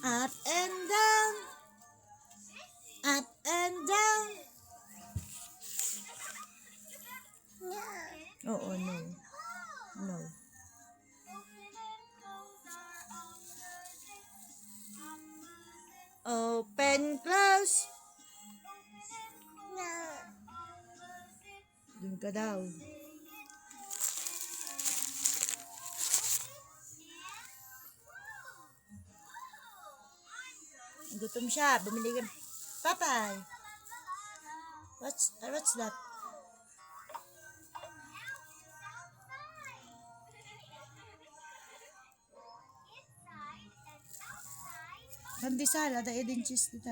Up and down. Up and down. Oo, no. No. Open, close. Dun ka daw. Gutom siya. Bumili ka. Papay. What's that? Pandesal, ada edin cheese dito.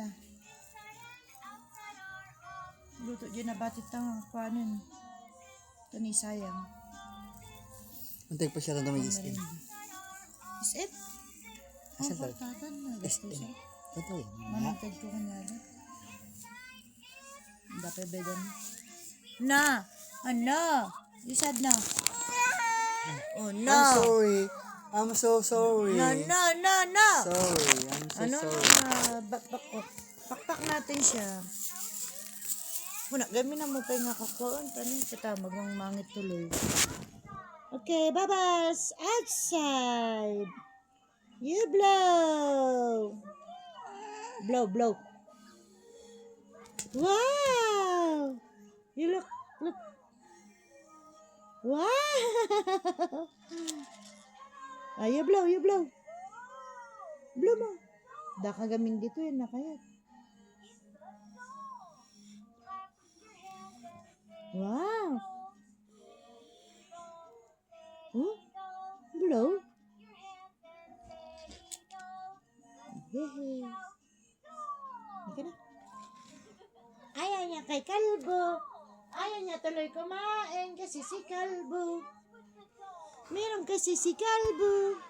Luto dyan na batit ng kuanin. Ito ni sayang. Untay pa siya lang naman isip. Is it? Asa ba? Tatan na. Gasto siya. Ito eh. Manatag ko kanyari. Dapat bedan. Na! Ano? You said no. Oh no. I'm sorry. I'm so sorry. No. Sorry. I'm so sorry. Pakpak natin siya. Muna, gamin na mo pa yung nakakaon. Tanin kita, magmangit tuloy. Okay, babas. Outside. You blow. Blow. Wow. You look. Wow. You blow. Blow mo. Daka gamin dito yun, nakayat. Wow. Blow. Hehe. Ika na. Ayaw niya kay kalbo. Ayaw niya tuloy kumain kasi si kalbo. Meron kasi si kalbo.